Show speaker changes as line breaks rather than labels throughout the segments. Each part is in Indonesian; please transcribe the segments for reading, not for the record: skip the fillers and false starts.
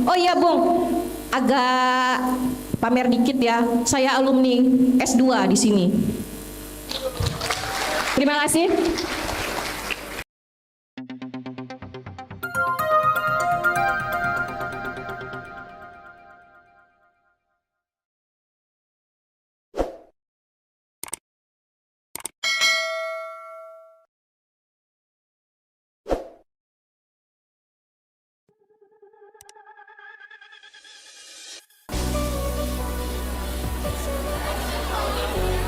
Oh iya Bung, agak pamer dikit ya. Saya alumni S2 di sini. Terima kasih.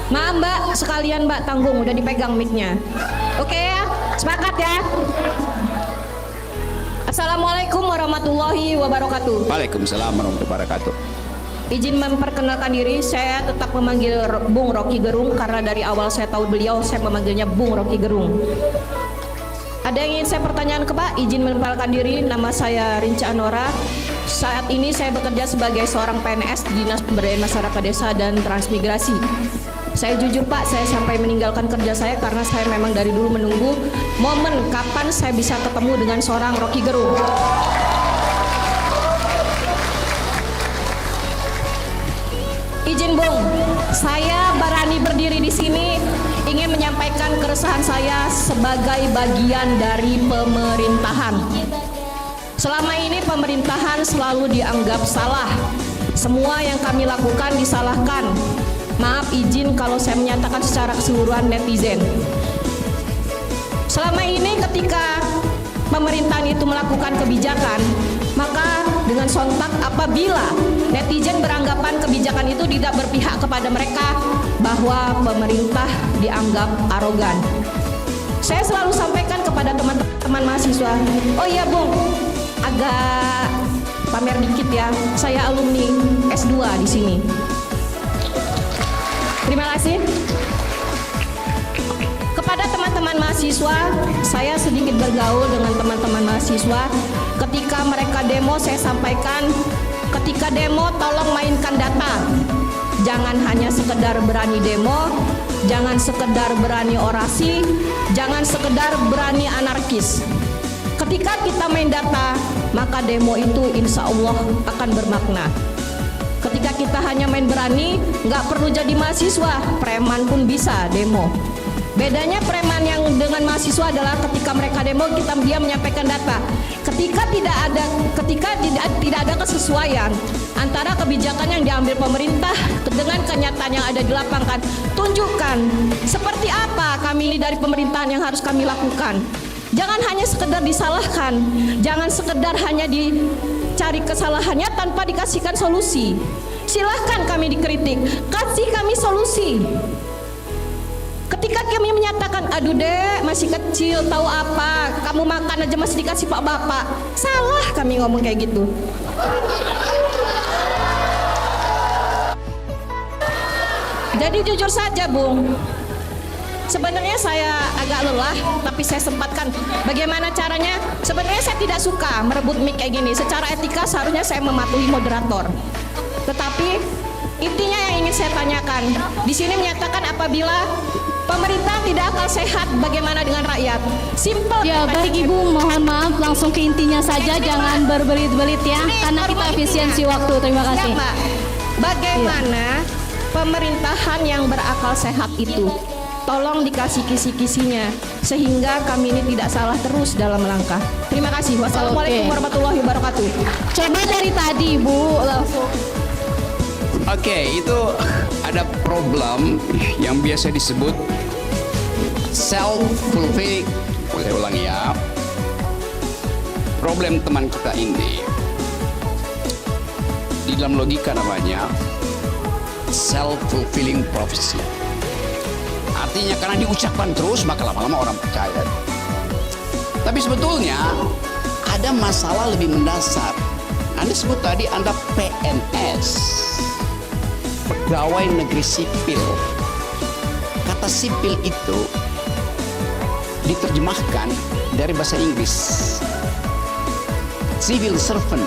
Maaf Mbak, sekalian Mbak tanggung, udah dipegang mic-nya. Oke ya, sepakat ya. Assalamualaikum warahmatullahi wabarakatuh.
Waalaikumsalam warahmatullahi wabarakatuh.
Izin memperkenalkan diri, saya tetap memanggil Bung Rocky Gerung karena dari awal saya tahu beliau, saya memanggilnya Bung Rocky Gerung. Ada yang ingin saya pertanyaan ke Pak? Izin memperkenalkan diri, nama saya Rinca Anora. Saat ini saya bekerja sebagai seorang PNS di Dinas Pemberdayaan Masyarakat Desa dan Transmigrasi. Saya jujur Pak, saya sampai meninggalkan kerja saya karena saya memang dari dulu menunggu momen kapan saya bisa ketemu dengan seorang Rocky Gerung. Izin Bung, saya berani berdiri di sini ingin menyampaikan keresahan saya sebagai bagian dari pemerintahan. Selama ini pemerintahan selalu dianggap salah. Semua yang kami lakukan disalahkan. Maaf izin kalau saya menyatakan secara keseluruhan netizen. Selama ini ketika pemerintahan itu melakukan kebijakan, maka dengan sontak apabila netizen beranggapan kebijakan itu tidak berpihak kepada mereka, bahwa pemerintah dianggap arogan. Saya selalu sampaikan kepada teman-teman mahasiswa, oh iya Bung, agak pamer dikit ya, saya alumni S2 di sini. Terima kasih. Kepada teman-teman mahasiswa, saya sedikit bergaul dengan teman-teman mahasiswa. Ketika mereka demo, saya sampaikan, ketika demo tolong mainkan data. Jangan hanya sekedar berani demo, jangan sekedar berani orasi, jangan sekedar berani anarkis. Ketika kita main data, maka demo itu insya Allah akan bermakna. Ketika kita hanya main berani, nggak perlu jadi mahasiswa, preman pun bisa demo. Bedanya preman yang dengan mahasiswa adalah ketika mereka demo, kita dia menyampaikan data. Ketika tidak ada kesesuaian antara kebijakan yang diambil pemerintah dengan kenyataan yang ada di lapangan, tunjukkan seperti apa kami ini dari pemerintahan yang harus kami lakukan. Jangan hanya sekedar disalahkan, jangan sekedar hanya dicari kesalahannya tanpa dikasihkan solusi. Silahkan kami dikritik, kasih kami solusi. Ketika kami menyatakan, aduh dek masih kecil tahu apa, kamu makan aja masih dikasih pak bapak, salah kami ngomong kayak gitu. Jadi jujur saja Bung, sebenarnya saya agak lelah, tapi saya sempatkan. Bagaimana caranya? Sebenarnya saya tidak suka merebut mic kayak gini. Secara etika seharusnya saya mematuhi moderator. Tetapi intinya yang ingin saya tanyakan, di sini menyatakan apabila pemerintah tidak akal sehat, bagaimana dengan rakyat? Simple.
Ya baik Ibu, mohon maaf langsung ke intinya saja, jangan berbelit-belit ya, karena kita efisiensi waktu. Terima kasih.
Ya, Mbak. Bagaimana pemerintahan yang berakal sehat itu? Tolong dikasih kisi-kisinya sehingga kami ini tidak salah terus dalam langkah. Terima kasih. Wassalamualaikum warahmatullahi wabarakatuh.
Coba dari tadi Ibu langsung.
Oke, itu ada problem yang biasa disebut self-fulfilling. Saya ulangi ya. Problem teman kita ini di dalam logika namanya self-fulfilling prophecy. Artinya karena diucapkan terus maka lama-lama orang percaya. Tapi sebetulnya ada masalah lebih mendasar. Anda sebut tadi Anda PNS, pegawai negeri sipil. Kata sipil itu diterjemahkan dari bahasa Inggris civil servant.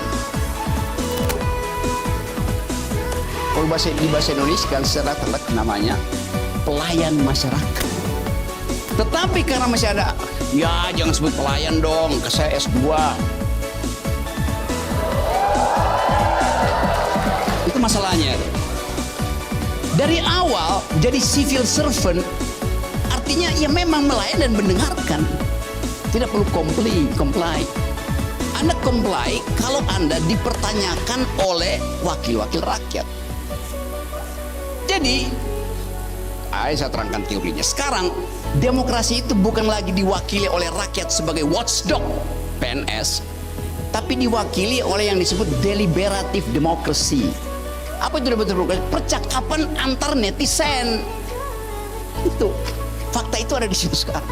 Kalau di bahasa Indonesia kan secara telak namanya pelayan masyarakat. Tetapi karena masih ada, ya jangan sebut pelayan dong, ke saya S2. Dari awal jadi civil servant artinya ya memang melayani dan mendengarkan. Tidak perlu comply. Anda comply kalau Anda dipertanyakan oleh wakil-wakil rakyat. Jadi, saya terangkan teorinya. Sekarang demokrasi itu bukan lagi diwakili oleh rakyat sebagai watchdog PNS, tapi diwakili oleh yang disebut deliberative democracy. Apa itu deliberative democracy? Percakapan antar netizen. Itu fakta itu ada di situ sekarang.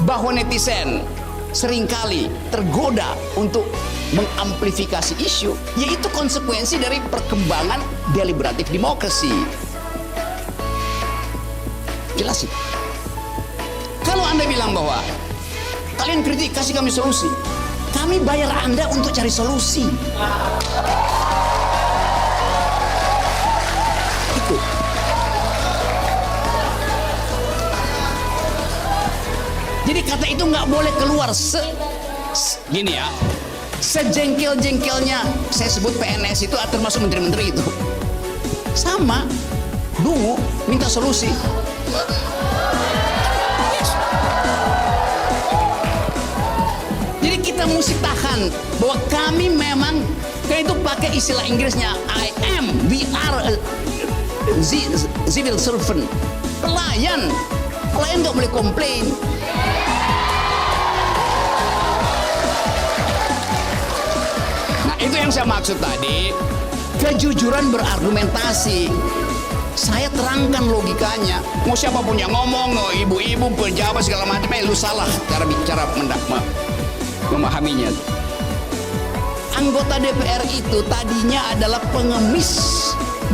Bahwa netizen seringkali tergoda untuk mengamplifikasi isu, yaitu konsekuensi dari perkembangan deliberative democracy. Jelas itu. Kalau Anda bilang bahwa kalian kritik, kasih kami solusi, kami bayar Anda untuk cari solusi. Itu. Jadi kata itu nggak boleh keluar gini ya, sejengkel-jengkelnya saya sebut PNS itu termasuk menteri-menteri itu. Sama, dungu, minta solusi. Jadi kita mesti tahan bahwa kami memang, kayak itu pakai istilah Inggrisnya we are a civil servant, pelayan nggak boleh komplain. Itu yang saya maksud tadi, kejujuran berargumentasi. Saya terangkan logikanya. Mau siapapun yang ngomong, mau ibu-ibu, pejabat segala macam, lu salah cara bicara memahaminya. Anggota DPR itu tadinya adalah pengemis.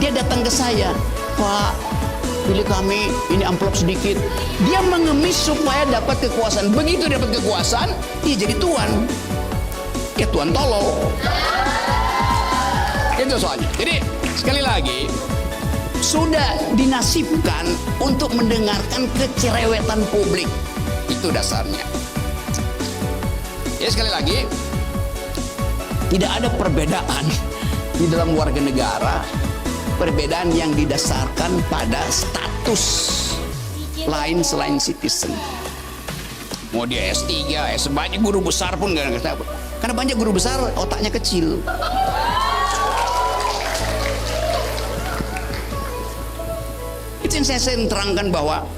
Dia datang ke saya, Pak, pilih kami, ini amplop sedikit. Dia mengemis supaya dapat kekuasaan. Begitu dapat kekuasaan, dia jadi tuan. Ya tuan tolol. Itu soalnya. Jadi sekali lagi, sudah dinasibkan untuk mendengarkan kecerewetan publik. Itu dasarnya. Ya sekali lagi, tidak ada perbedaan di dalam warga negara, perbedaan yang didasarkan pada status lain selain citizen. Mau dia S3, banyak guru besar pun gak tahu. Karena banyak guru besar otaknya kecil. Itu yang saya terangkan bahwa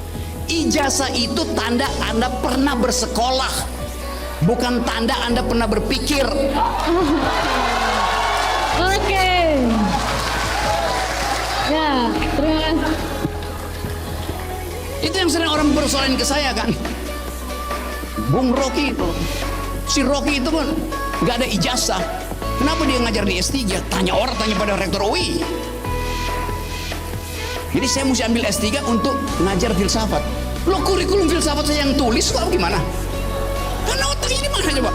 ijazah itu tanda Anda pernah bersekolah, bukan tanda Anda pernah berpikir.
Oke. Ya, terima kasih.
Itu yang sering orang persoalan ke saya kan. Bung Rocky itu, si Rocky itu kan nggak ada ijazah. Kenapa dia ngajar di S3? Tanya pada rektor UI. Jadi saya mesti ambil S3 untuk ngajar filsafat. Lo kurikulum filsafat saya yang tulis, kok gimana? Karena otaknya di mana coba?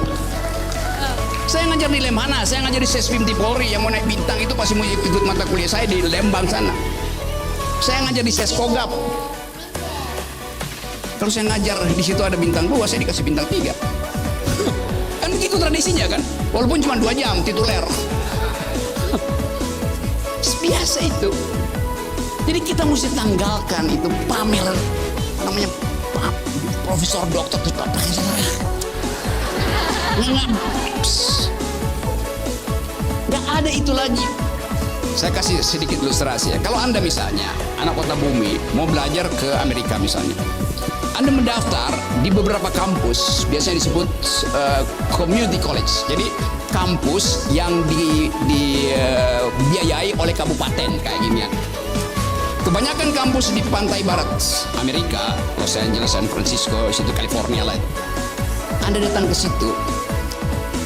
Saya ngajar di Lemhana, saya ngajar di Sesbim di Polri, yang mau naik bintang itu pasti mau ikut mata kuliah saya di Lembang sana. Saya ngajar di Seskogap. Kalau saya ngajar di situ ada bintang 2, saya dikasih bintang 3. Kan begitu tradisinya kan? Walaupun cuma 2 jam tituler. Biasa itu. Jadi kita mesti tanggalkan itu pamer namanya profesor dokter itu nggak ada itu lagi. Saya kasih sedikit ilustrasi ya. Kalau Anda misalnya anak kota Bumi mau belajar ke Amerika misalnya, Anda mendaftar di beberapa kampus, biasanya disebut community college. Jadi kampus yang dibiayai oleh kabupaten kayak gini ya. Kebanyakan kampus di pantai barat Amerika, Los Angeles, San Francisco, situ California lah. Anda datang ke situ,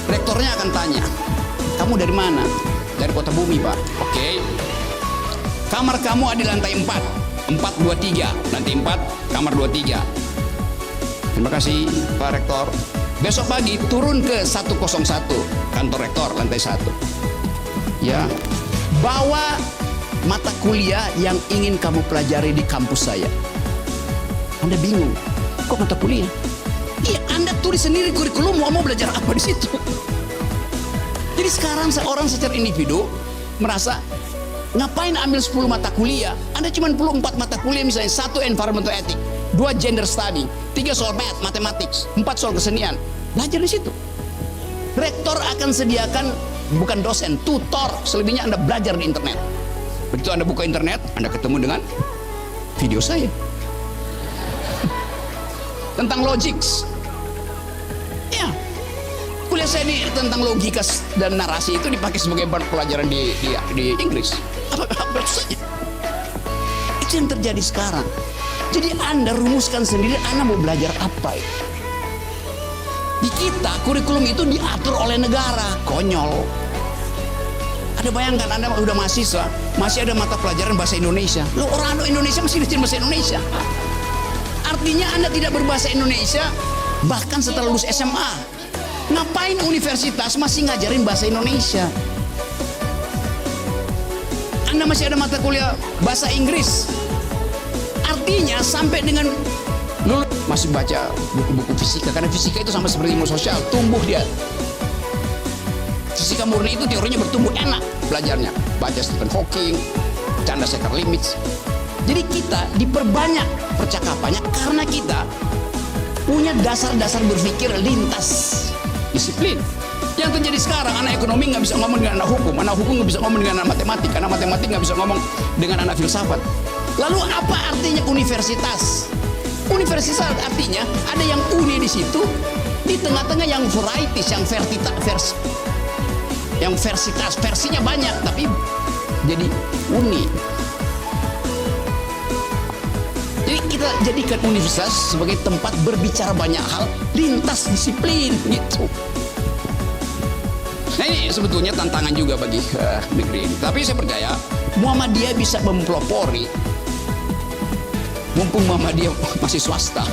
rektornya akan tanya, kamu dari mana? Dari kota Bumi, Pak. Oke. Kamar kamu ada di lantai 4, 423, lantai 4, kamar 23. Terima kasih, Pak Rektor. Besok pagi turun ke 101, kantor rektor, lantai 1. Ya, bawa mata kuliah yang ingin kamu pelajari di kampus saya. Anda bingung, kok mata kuliah? Iya, Anda tulis sendiri kurikulum, mau belajar apa di situ. Jadi sekarang seorang secara individu merasa Ngapain ambil 10 mata kuliah? Anda cuma perlu 4 mata kuliah, misalnya 1 environmental ethics, 2 gender study, 3 soal mathematics, 4 soal kesenian. Belajar di situ. Rektor akan sediakan, bukan dosen, tutor. Selebihnya Anda belajar di internet. Begitu Anda buka internet, Anda ketemu dengan video saya tentang logics. Ya, kuliah saya tentang logika dan narasi itu dipakai sebagai pelajaran di Inggris. Apa susahnya? Itu yang terjadi sekarang. Jadi Anda rumuskan sendiri Anda mau belajar apa ya. Di kita kurikulum itu diatur oleh negara. Konyol. Ada bayangkan Anda udah mahasiswa, masih ada mata pelajaran bahasa Indonesia. Loh, orang Indonesia masih belajar bahasa Indonesia. Artinya Anda tidak berbahasa Indonesia bahkan setelah lulus SMA. Ngapain universitas masih ngajarin bahasa Indonesia? Anda masih ada mata kuliah bahasa Inggris. Artinya sampai dengan lulus masih baca buku-buku fisika, karena fisika itu sama seperti ilmu sosial, tumbuh dia. Fisika murni itu teorinya bertumbuh, enak belajarnya. Baca Stephen Hawking, Chandra-Sekhar-Limit. Jadi kita diperbanyak percakapannya karena kita punya dasar-dasar berpikir lintas disiplin. Yang terjadi sekarang, anak ekonomi nggak bisa ngomong dengan anak hukum nggak bisa ngomong dengan anak matematik nggak bisa ngomong dengan anak filsafat. Lalu apa artinya universitas? Universitas artinya ada yang uni di situ, di tengah-tengah yang varieties, yang versitas, versinya banyak, tapi jadi uni. Jadi kita jadikan universitas sebagai tempat berbicara banyak hal lintas disiplin gitu. Nah, ini sebetulnya tantangan juga bagi negeri ini. Tapi saya percaya Muhammadiyah bisa mempelopori, mumpung Muhammadiyah masih swasta,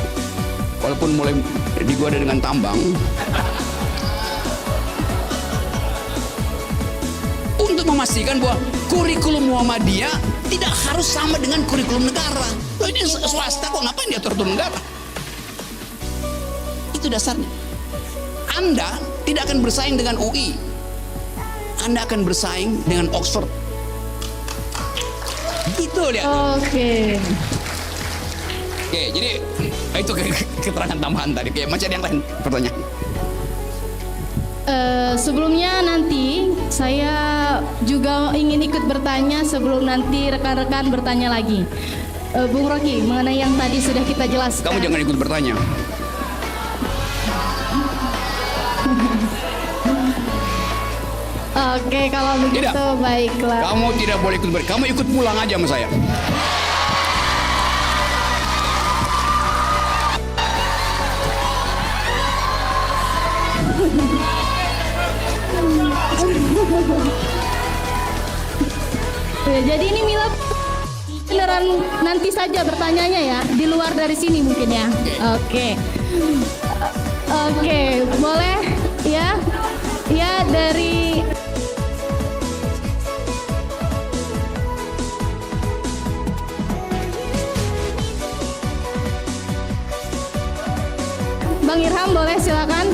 walaupun mulai digoda dengan tambang, untuk memastikan bahwa kurikulum Muhammadiyah tidak harus sama dengan kurikulum negara. Loh, ini swasta kok, ngapain diatur negara? Itu dasarnya. Anda tidak akan bersaing dengan UI. Anda akan bersaing dengan Oxford. Gitu dia.
Oke.
Oke, jadi itu keterangan tambahan tadi. Oke, masih ada yang lain pertanyaan?
Sebelumnya nanti saya juga ingin ikut bertanya sebelum nanti rekan-rekan bertanya lagi. Bung Rocky, mengenai yang tadi sudah kita jelaskan.
Kamu jangan ikut bertanya.
Oke, kalau begitu
Tidak.
baiklah.
Kamu tidak boleh ikut bertanya. Kamu ikut pulang aja sama saya.
Ya, jadi ini Mila beneran nanti saja bertanyanya ya, di luar dari sini mungkin ya. Oke. Oke, boleh ya? Ya, dari Bang Irham, boleh silakan.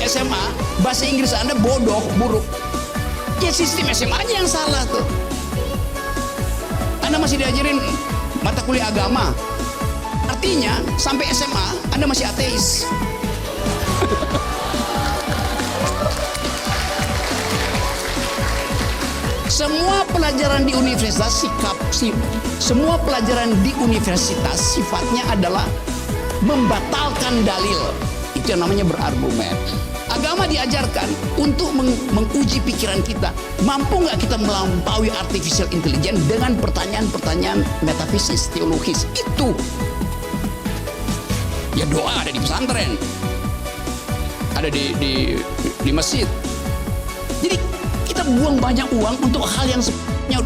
SMA, bahasa Inggris Anda bodoh, buruk. Ya sistem SMA-nya yang salah tuh. Anda masih diajarin mata kuliah agama. Artinya sampai SMA Anda masih ateis. Semua pelajaran di universitas semua pelajaran di universitas sifatnya adalah membatalkan dalil. Itu yang namanya berargumen. Agama diajarkan untuk menguji pikiran kita. Mampu nggak kita melampaui artificial intelligence dengan pertanyaan-pertanyaan metafisis, teologis. Itu. Ya doa ada di pesantren. Ada di masjid. Jadi kita buang banyak uang untuk hal yang sebenarnya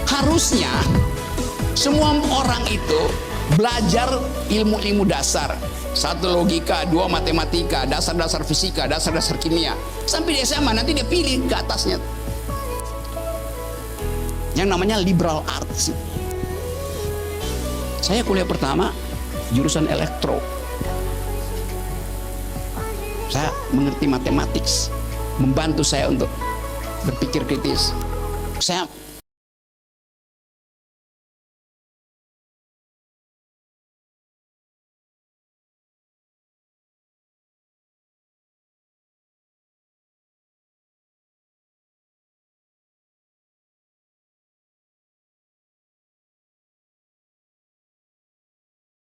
harusnya semua orang itu belajar ilmu-ilmu dasar. 1 logika, 2 matematika, dasar-dasar fisika, dasar-dasar kimia. Sampai di SMA nanti dia pilih ke atasnya. Yang namanya liberal arts. Saya kuliah pertama jurusan elektro. Saya mengerti matematik, membantu saya untuk berpikir kritis. Saya